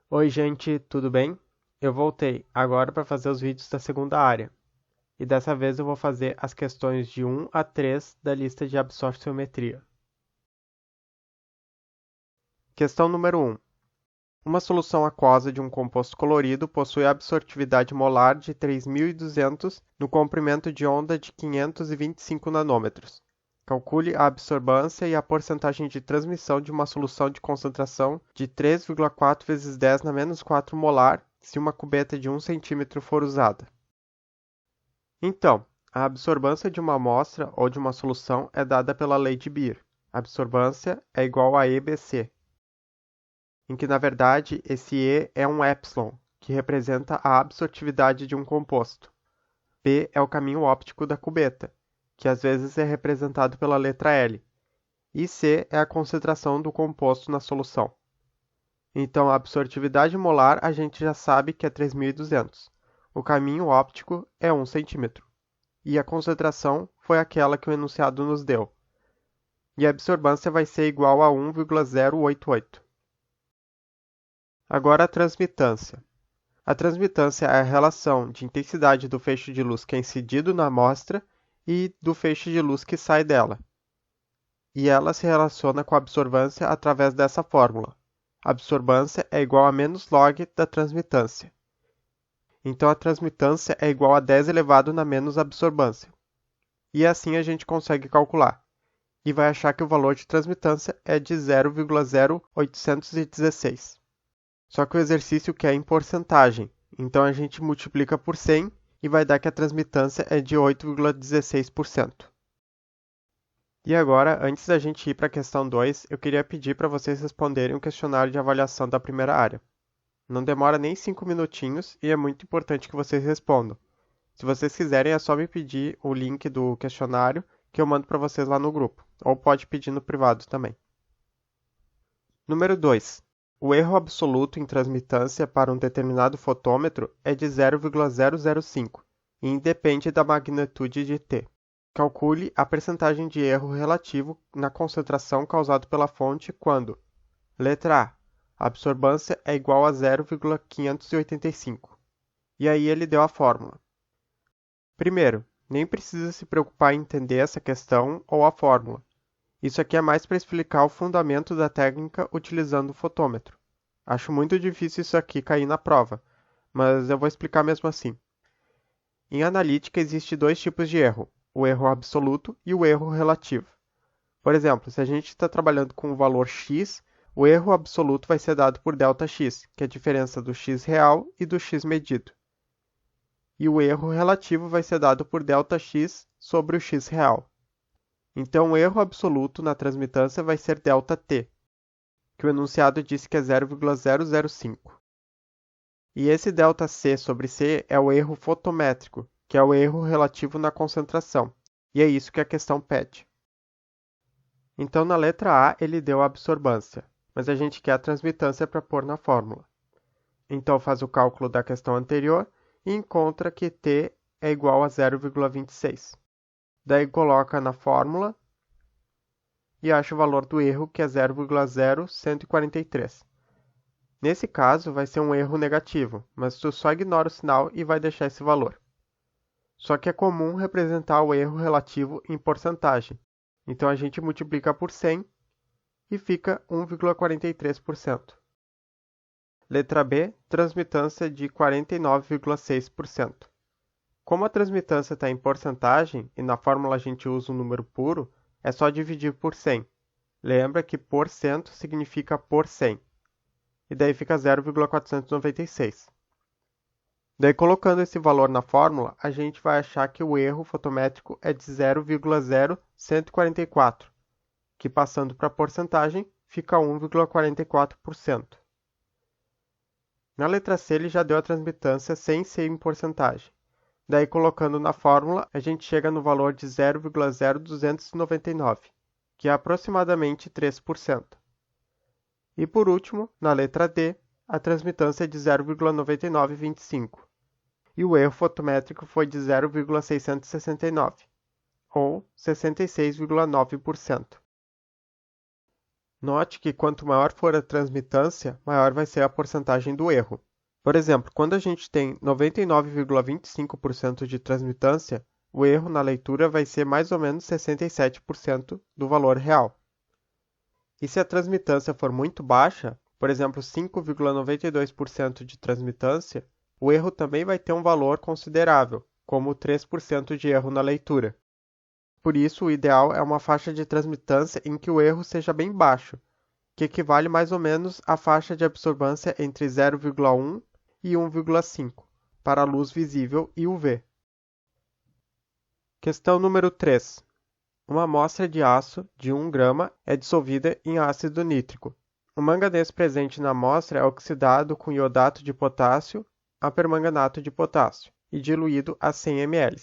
Oi, gente, tudo bem? Eu voltei agora para fazer os vídeos da segunda área. E dessa vez eu vou fazer as questões de 1 a 3 da lista de absorciometria. Questão número 1. Uma solução aquosa de um composto colorido possui a absortividade molar de 3.200 no comprimento de onda de 525 nanômetros. Calcule a absorbância e a porcentagem de transmissão de uma solução de concentração de 3,4 vezes 10 na menos 4 molar se uma cubeta de 1 cm for usada. Então, a absorbância de uma amostra ou de uma solução é dada pela lei de Beer. A absorbância é igual a EBC, em que, na verdade, esse E é um epsilon, que representa a absortividade de um composto. B é o caminho óptico da cubeta, que às vezes é representado pela letra L, e C é a concentração do composto na solução. Então, a absortividade molar a gente já sabe que é 3.200. O caminho óptico é 1 cm. E a concentração foi aquela que o enunciado nos deu. E a absorbância vai ser igual a 1,088. Agora a transmitância. A transmitância é a relação de intensidade do feixe de luz que é incidido na amostra e do feixe de luz que sai dela. E ela se relaciona com a absorvância através dessa fórmula. A absorvância é igual a menos log da transmitância. Então a transmitância é igual a 10 elevado na menos absorvância. E assim a gente consegue calcular. E vai achar que o valor de transmitância é de 0,0816. Só que o exercício quer em porcentagem, então a gente multiplica por 100 e vai dar que a transmitância é de 8,16%. E agora, antes da gente ir para a questão 2, eu queria pedir para vocês responderem o questionário de avaliação da primeira área. Não demora nem 5 minutinhos e é muito importante que vocês respondam. Se vocês quiserem, é só me pedir o link do questionário que eu mando para vocês lá no grupo, ou pode pedir no privado também. Número 2. O erro absoluto em transmitância para um determinado fotômetro é de 0,005 e independe da magnitude de t. Calcule a percentagem de erro relativo na concentração causado pela fonte quando: letra A. A absorbância é igual a 0,585. E aí ele deu a fórmula. Primeiro, nem precisa se preocupar em entender essa questão ou a fórmula. Isso aqui é mais para explicar o fundamento da técnica utilizando o fotômetro. Acho muito difícil isso aqui cair na prova, mas eu vou explicar mesmo assim. Em analítica existem dois tipos de erro, o erro absoluto e o erro relativo. Por exemplo, se a gente está trabalhando com o valor x, o erro absoluto vai ser dado por ΔX, que é a diferença do x real e do x medido. E o erro relativo vai ser dado por ΔX sobre o x real. Então, o erro absoluto na transmitância vai ser ΔT, que o enunciado disse que é 0,005. E esse ΔC sobre C é o erro fotométrico, que é o erro relativo na concentração. E é isso que a questão pede. Então, na letra A, ele deu a absorbância, mas a gente quer a transmitância para pôr na fórmula. Então, faz o cálculo da questão anterior e encontra que T é igual a 0,26. Daí coloca na fórmula e acha o valor do erro, que é 0,0143. Nesse caso, vai ser um erro negativo, mas tu só ignora o sinal e vai deixar esse valor. Só que é comum representar o erro relativo em porcentagem, então a gente multiplica por 100 e fica 1,43%. Letra B, transmitância de 49,6%. Como a transmitância está em porcentagem e na fórmula a gente usa um número puro, é só dividir por 100. Lembra que porcento significa por 100. E daí fica 0,496. Daí, colocando esse valor na fórmula, a gente vai achar que o erro fotométrico é de 0,0144, que passando para a porcentagem fica 1,44%. Na letra C, ele já deu a transmitância sem ser em porcentagem. Daí, colocando na fórmula, a gente chega no valor de 0,0299, que é aproximadamente 3%. E por último, na letra D, a transmitância é de 0,9925. E o erro fotométrico foi de 0,669, ou 66,9%. Note que quanto maior for a transmitância, maior vai ser a porcentagem do erro. Por exemplo, quando a gente tem 99,25% de transmitância, o erro na leitura vai ser mais ou menos 67% do valor real. E se a transmitância for muito baixa, por exemplo, 5,92% de transmitância, o erro também vai ter um valor considerável, como 3% de erro na leitura. Por isso, o ideal é uma faixa de transmitância em que o erro seja bem baixo, que equivale mais ou menos à faixa de absorbância entre 0,1 e 1,5 para a luz visível e UV. Questão número 3. Uma amostra de aço de 1 grama é dissolvida em ácido nítrico. O manganês presente na amostra é oxidado com iodato de potássio a permanganato de potássio e diluído a 100 ml.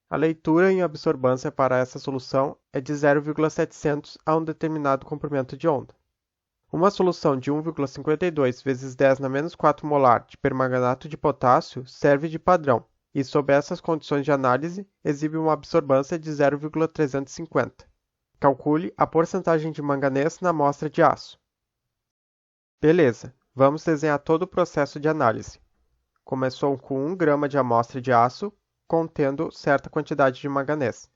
A leitura em absorbância para essa solução é de 0,700 a um determinado comprimento de onda. Uma solução de 1,52 vezes 10 na menos 4 molar de permanganato de potássio serve de padrão e, sob essas condições de análise, exibe uma absorbância de 0,350. Calcule a porcentagem de manganês na amostra de aço. Beleza, vamos desenhar todo o processo de análise. Começou com 1 grama de amostra de aço contendo certa quantidade de manganês.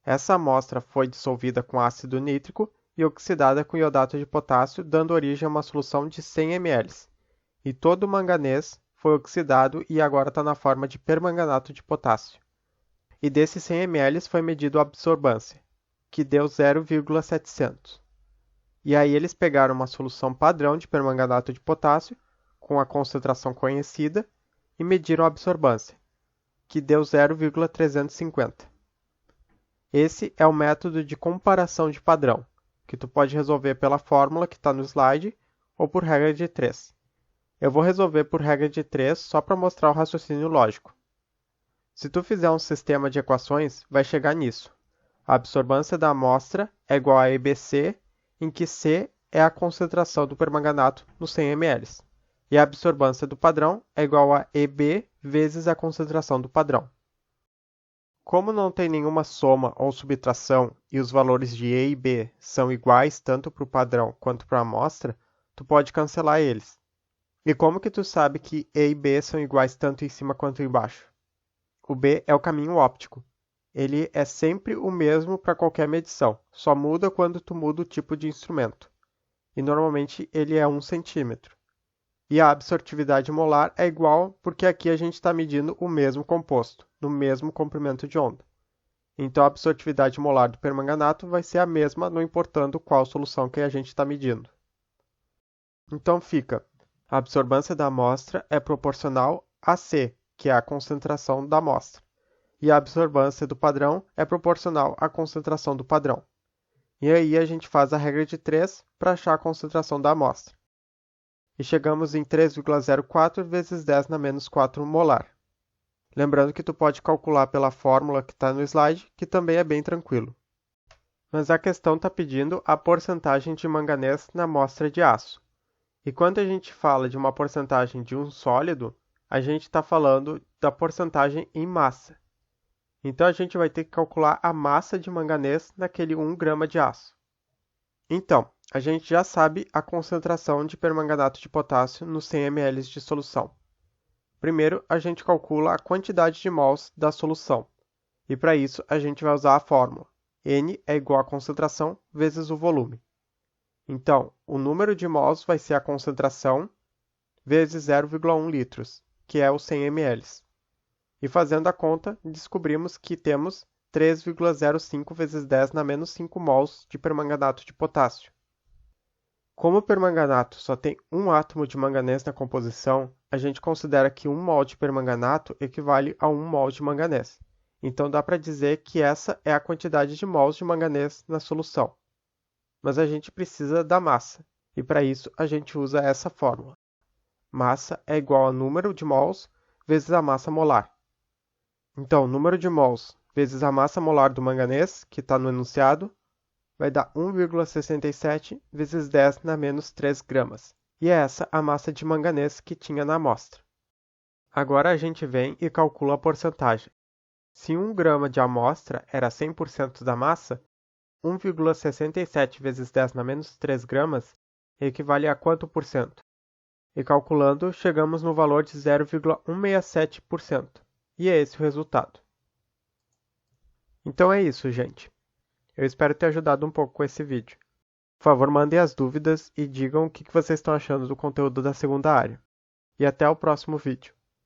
Essa amostra foi dissolvida com ácido nítrico e oxidada com iodato de potássio, dando origem a uma solução de 100 ml. E todo o manganês foi oxidado e agora está na forma de permanganato de potássio. E desses 100 ml foi medido a absorbância, que deu 0,700. E aí eles pegaram uma solução padrão de permanganato de potássio, com a concentração conhecida, e mediram a absorbância, que deu 0,350. Esse é o método de comparação de padrão, que tu pode resolver pela fórmula que está no slide ou por regra de 3. Eu vou resolver por regra de 3 só para mostrar o raciocínio lógico. Se tu fizer um sistema de equações, vai chegar nisso. A absorbância da amostra é igual a EBC, em que C é a concentração do permanganato nos 100 ml. E a absorbância do padrão é igual a EB vezes a concentração do padrão. Como não tem nenhuma soma ou subtração e os valores de E e B são iguais tanto para o padrão quanto para a amostra, tu pode cancelar eles. E como que tu sabe que E e B são iguais tanto em cima quanto embaixo? O B é o caminho óptico. Ele é sempre o mesmo para qualquer medição, só muda quando tu muda o tipo de instrumento. E normalmente ele é 1 centímetro. E a absortividade molar é igual porque aqui a gente está medindo o mesmo composto, no mesmo comprimento de onda. Então a absortividade molar do permanganato vai ser a mesma, não importando qual solução que a gente está medindo. Então fica, a absorbância da amostra é proporcional a C, que é a concentração da amostra, e a absorbância do padrão é proporcional à concentração do padrão. E aí a gente faz a regra de 3 para achar a concentração da amostra. E chegamos em 3,04 vezes 10 na menos 4 molar. Lembrando que tu pode calcular pela fórmula que está no slide, que também é bem tranquilo. Mas a questão está pedindo a porcentagem de manganês na amostra de aço. E quando a gente fala de uma porcentagem de um sólido, a gente está falando da porcentagem em massa. Então a gente vai ter que calcular a massa de manganês naquele 1 grama de aço. Então, a gente já sabe a concentração de permanganato de potássio nos 100 ml de solução. Primeiro, a gente calcula a quantidade de mols da solução. E para isso, a gente vai usar a fórmula. N é igual à concentração vezes o volume. Então, o número de mols vai ser a concentração vezes 0,1 litros, que é os 100 ml. E fazendo a conta, descobrimos que temos 3,05 vezes 10 na menos 5 mols de permanganato de potássio. Como o permanganato só tem um átomo de manganês na composição, a gente considera que 1 mol de permanganato equivale a 1 mol de manganês. Então dá para dizer que essa é a quantidade de mols de manganês na solução. Mas a gente precisa da massa, e para isso a gente usa essa fórmula. Massa é igual ao número de mols vezes a massa molar. Então, número de mols vezes a massa molar do manganês, que está no enunciado, vai dar 1,67 vezes 10 na menos 3 gramas. E é essa a massa de manganês que tinha na amostra. Agora a gente vem e calcula a porcentagem. Se 1 grama de amostra era 100% da massa, 1,67 vezes 10 na menos 3 gramas equivale a quanto por cento? E calculando, chegamos no valor de 0,167%. E é esse o resultado. Então é isso, gente. Eu espero ter ajudado um pouco com esse vídeo. Por favor, mandem as dúvidas e digam o que vocês estão achando do conteúdo da segunda área. E até o próximo vídeo.